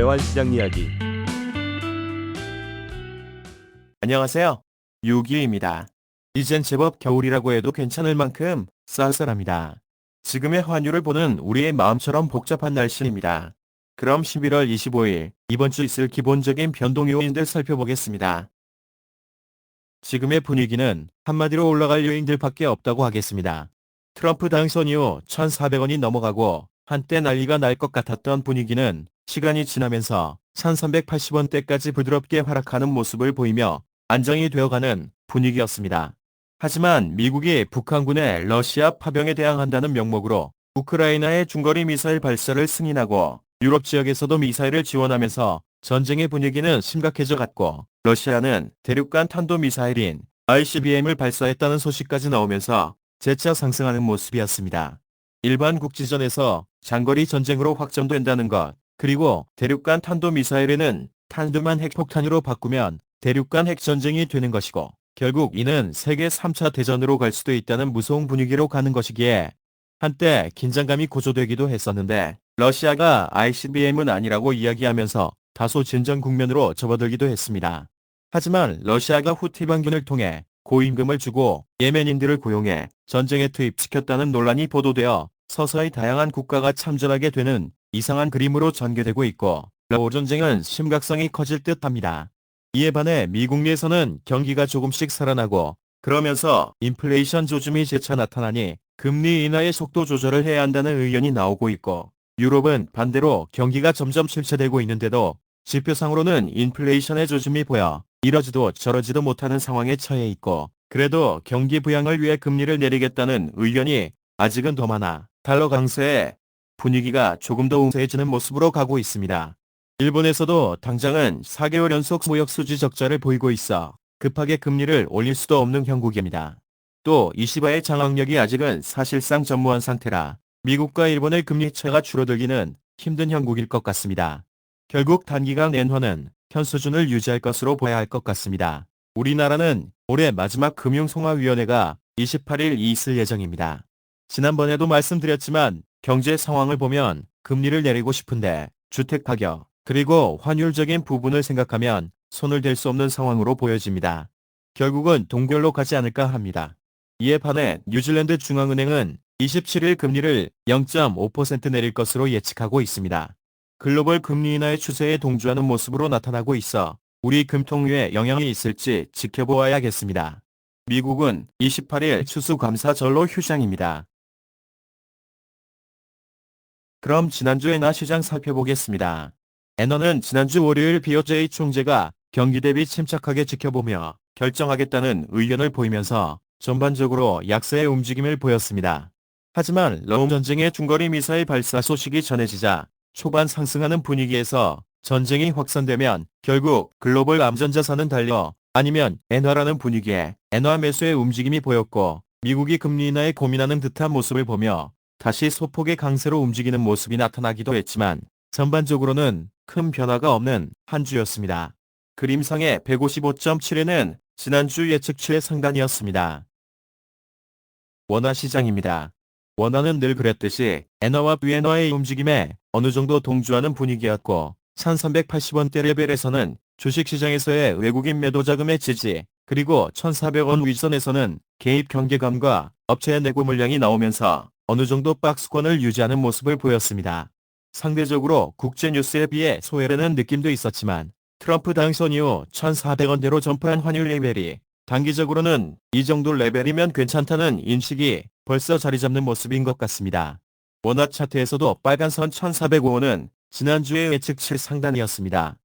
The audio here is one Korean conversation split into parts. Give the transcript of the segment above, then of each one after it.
다뤄볼 시장 이야기. 안녕하세요. 유기입니다. 이젠 제법 겨울이라고 해도 괜찮을 만큼 쌀쌀합니다. 지금의 환율을 보는 우리의 마음처럼 복잡한 날씨입니다. 그럼 11월 25일 이번 주 있을 기본적인 변동 요인들 살펴보겠습니다. 지금의 분위기는 한마디로 올라갈 요인들밖에 없다고 하겠습니다. 트럼프 당선 이후 1,400원이 넘어가고 한때 난리가 날 것 같았던 분위기는 시간이 지나면서 1,380원대까지 부드럽게 하락하는 모습을 보이며 안정이 되어가는 분위기였습니다. 하지만 미국이 북한군의 러시아 파병에 대항한다는 명목으로 우크라이나의 중거리 미사일 발사를 승인하고 유럽 지역에서도 미사일을 지원하면서 전쟁의 분위기는 심각해져 갔고, 러시아는 대륙간 탄도미사일인 ICBM을 발사했다는 소식까지 나오면서 재차 상승하는 모습이었습니다. 일반 국지전에서 장거리 전쟁으로 확정된다는 것, 그리고 대륙간 탄도미사일에는 탄두만 핵폭탄으로 바꾸면 대륙간 핵전쟁이 되는 것이고, 결국 이는 세계 3차 대전으로 갈 수도 있다는 무서운 분위기로 가는 것이기에 한때 긴장감이 고조되기도 했었는데, 러시아가 ICBM은 아니라고 이야기하면서 다소 진전 국면으로 접어들기도 했습니다. 하지만 러시아가 후티 반군을 통해 고임금을 주고 예멘인들을 고용해 전쟁에 투입시켰다는 논란이 보도되어 서서히 다양한 국가가 참전하게 되는 이상한 그림으로 전개되고 있고, 러오 전쟁은 심각성이 커질 듯합니다. 이에 반해 미국 내에서는 경기가 조금씩 살아나고, 그러면서 인플레이션 조짐이 재차 나타나니 금리 인하의 속도 조절을 해야 한다는 의견이 나오고 있고, 유럽은 반대로 경기가 점점 침체되고 있는데도 지표상으로는 인플레이션의 조짐이 보여 이러지도 저러지도 못하는 상황에 처해 있고, 그래도 경기 부양을 위해 금리를 내리겠다는 의견이 아직은 더 많아 달러 강세에 분위기가 조금 더 우세해지는 모습으로 가고 있습니다. 일본에서도 당장은 4개월 연속 무역 수지 적자를 보이고 있어 급하게 금리를 올릴 수도 없는 형국입니다. 또 이시바의 장악력이 아직은 사실상 전무한 상태라 미국과 일본의 금리 차가 줄어들기는 힘든 형국일 것 같습니다. 결국 단기간 엔화는 현 수준을 유지할 것으로 봐야 할 것 같습니다. 우리나라는 올해 마지막 금융송화위원회가 28일 있을 예정입니다. 지난번에도 말씀드렸지만 경제 상황을 보면 금리를 내리고 싶은데 주택가격 그리고 환율적인 부분을 생각하면 손을 댈 수 없는 상황으로 보여집니다. 결국은 동결로 가지 않을까 합니다. 이에 반해 뉴질랜드 중앙은행은 27일 금리를 0.5% 내릴 것으로 예측하고 있습니다. 글로벌 금리 인하의 추세에 동조하는 모습으로 나타나고 있어 우리 금통위에 영향이 있을지 지켜보아야겠습니다. 미국은 28일 추수감사절로 휴장입니다. 그럼 지난주 엔화 시장 살펴보겠습니다. 엔화는 지난주 월요일 BOJ 총재가 경기 대비 침착하게 지켜보며 결정하겠다는 의견을 보이면서 전반적으로 약세의 움직임을 보였습니다. 하지만 러우 전쟁의 중거리 미사일 발사 소식이 전해지자 초반 상승하는 분위기에서 전쟁이 확산되면 결국 글로벌 안전자산은 달려 아니면 엔화라는 분위기에 엔화 매수의 움직임이 보였고, 미국이 금리 인하에 고민하는 듯한 모습을 보며 다시 소폭의 강세로 움직이는 모습이 나타나기도 했지만 전반적으로는 큰 변화가 없는 한 주였습니다. 그림상의 155.7에는 지난주 예측치의 상단이었습니다. 원화 시장입니다. 원화는 늘 그랬듯이 엔화와 비엔화의 움직임에 어느 정도 동조하는 분위기였고, 1380원대 레벨에서는 주식시장에서의 외국인 매도 자금의 지지, 그리고 1400원 위선에서는 개입 경계감과 업체의 내고 물량이 나오면서 어느 정도 박스권을 유지하는 모습을 보였습니다. 상대적으로 국제뉴스에 비해 소외되는 느낌도 있었지만 트럼프 당선 이후 1,400원대로 점프한 환율 레벨이 단기적으로는 이 정도 레벨이면 괜찮다는 인식이 벌써 자리 잡는 모습인 것 같습니다. 원화 차트에서도 빨간선 1,405원은 지난주의 예측치 상단이었습니다.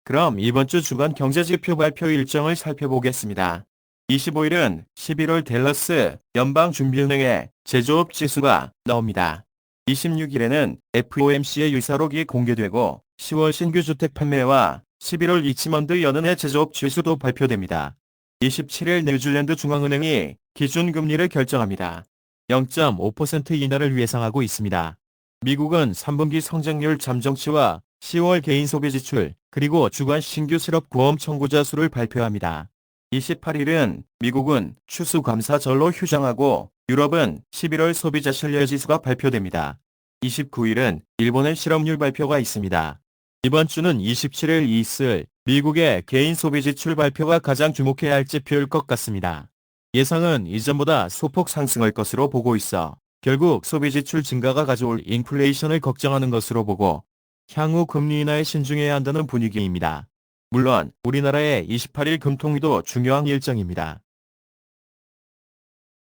그럼 이번 주 주간 경제지표 발표 일정을 살펴보겠습니다. 25일은 11월 댈러스 연방준비은행의 제조업 지수가 나옵니다. 26일에는 FOMC의 유사록이 공개되고 10월 신규 주택 판매와 11월 리치먼드 연은의 제조업 지수도 발표됩니다. 27일 뉴질랜드 중앙은행이 기준금리를 결정합니다. 0.5% 인하를 예상하고 있습니다. 미국은 3분기 성장률 잠정치와 10월 개인소비 지출, 그리고 주간 신규 실업 구험 청구자 수를 발표합니다. 28일은 미국은 추수감사절로 휴장하고 유럽은 11월 소비자 신뢰지수가 발표됩니다. 29일은 일본의 실업률 발표가 있습니다. 이번 주는 27일 있을 미국의 개인 소비 지출 발표가 가장 주목해야 할 지표일 것 같습니다. 예상은 이전보다 소폭 상승할 것으로 보고 있어 결국 소비 지출 증가가 가져올 인플레이션을 걱정하는 것으로 보고 향후 금리 인하에 신중해야 한다는 분위기입니다. 물론 우리나라의 28일 금통위도 중요한 일정입니다.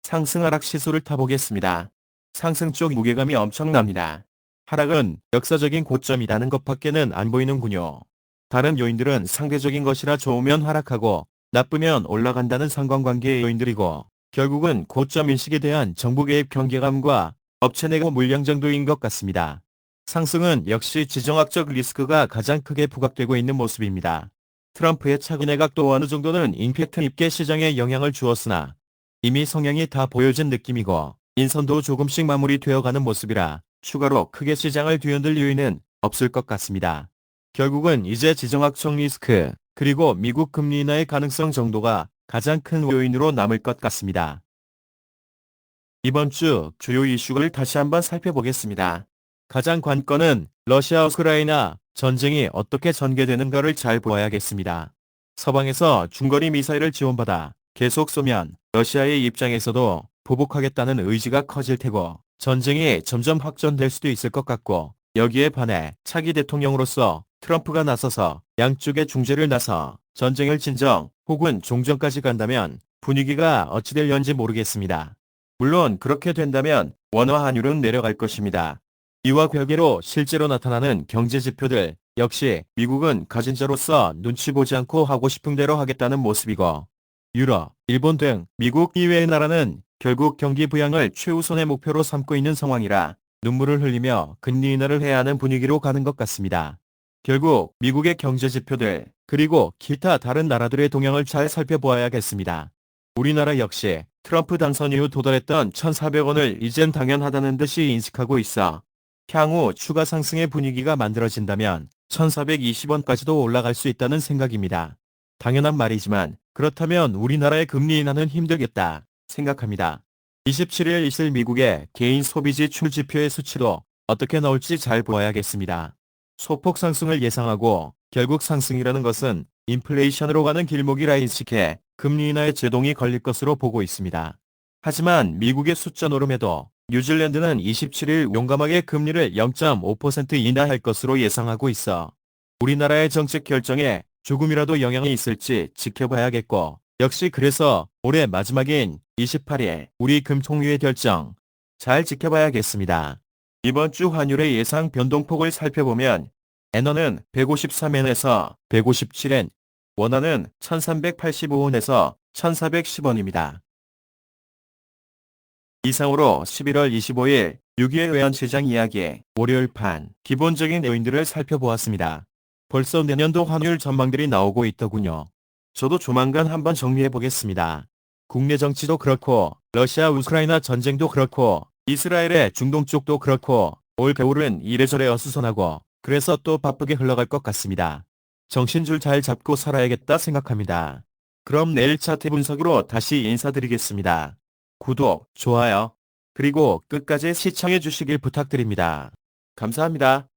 상승 하락 시소를 타보겠습니다. 상승 쪽 무게감이 엄청납니다. 하락은 역사적인 고점이라는 것밖에는 안 보이는군요. 다른 요인들은 상대적인 것이라 좋으면 하락하고 나쁘면 올라간다는 상관관계의 요인들이고 결국은 고점 인식에 대한 정부 개입 경계감과 업체 내고 물량 정도인 것 같습니다. 상승은 역시 지정학적 리스크가 가장 크게 부각되고 있는 모습입니다. 트럼프의 차기 내각도 어느 정도는 임팩트 있게 시장에 영향을 주었으나 이미 성향이 다 보여진 느낌이고 인선도 조금씩 마무리되어가는 모습이라 추가로 크게 시장을 뒤흔들 요인은 없을 것 같습니다. 결국은 이제 지정학적 리스크 그리고 미국 금리 인하의 가능성 정도가 가장 큰 요인으로 남을 것 같습니다. 이번 주 주요 이슈를 다시 한번 살펴보겠습니다. 가장 관건은 러시아 우크라이나 전쟁이 어떻게 전개되는가를 잘 보아야겠습니다. 서방에서 중거리 미사일을 지원받아 계속 쏘면 러시아의 입장에서도 보복하겠다는 의지가 커질 테고 전쟁이 점점 확전될 수도 있을 것 같고 여기에 반해 차기 대통령으로서 트럼프가 나서서 양쪽의 중재를 나서 전쟁을 진정 혹은 종전까지 간다면 분위기가 어찌 될런지 모르겠습니다. 물론 그렇게 된다면 원화 환율은 내려갈 것입니다. 이와 별개로 실제로 나타나는 경제 지표들 역시 미국은 가진 자로서 눈치 보지 않고 하고 싶은 대로 하겠다는 모습이고 유럽, 일본 등 미국 이외의 나라는 결국 경기 부양을 최우선의 목표로 삼고 있는 상황이라 눈물을 흘리며 금리 인하를 해야 하는 분위기로 가는 것 같습니다. 결국 미국의 경제 지표들 그리고 기타 다른 나라들의 동향을 잘 살펴보아야겠습니다. 우리나라 역시 트럼프 당선 이후 도달했던 1,400원을 이젠 당연하다는 듯이 인식하고 있어 향후 추가 상승의 분위기가 만들어진다면 1,420원까지도 올라갈 수 있다는 생각입니다. 당연한 말이지만 그렇다면 우리나라의 금리 인하는 힘들겠다 생각합니다. 27일 있을 미국의 개인 소비지 출지표의 수치도 어떻게 나올지 잘 보아야겠습니다. 소폭 상승을 예상하고 결국 상승이라는 것은 인플레이션으로 가는 길목이라 인식해 금리 인하의 제동이 걸릴 것으로 보고 있습니다. 하지만 미국의 숫자 노름에도 뉴질랜드는 27일 용감하게 금리를 0.5% 인하할 것으로 예상하고 있어 우리나라의 정책 결정에 조금이라도 영향이 있을지 지켜봐야겠고 역시 그래서 올해 마지막인 28일 우리 금통위의 결정 잘 지켜봐야겠습니다. 이번 주 환율의 예상 변동폭을 살펴보면 엔화는 153엔에서 157엔, 원화는 1385원에서 1410원입니다. 이상으로 11월 25일 6.25 외환시장 이야기 월요일 판 기본적인 요인들을 살펴보았습니다. 벌써 내년도 환율 전망들이 나오고 있더군요. 저도 조만간 한번 정리해보겠습니다. 국내 정치도 그렇고 러시아 우크라이나 전쟁도 그렇고 이스라엘의 중동 쪽도 그렇고 올 겨울은 이래저래 어수선하고 그래서 또 바쁘게 흘러갈 것 같습니다. 정신줄 잘 잡고 살아야겠다 생각합니다. 그럼 내일 차트 분석으로 다시 인사드리겠습니다. 구독, 좋아요, 그리고 끝까지 시청해 주시길 부탁드립니다. 감사합니다.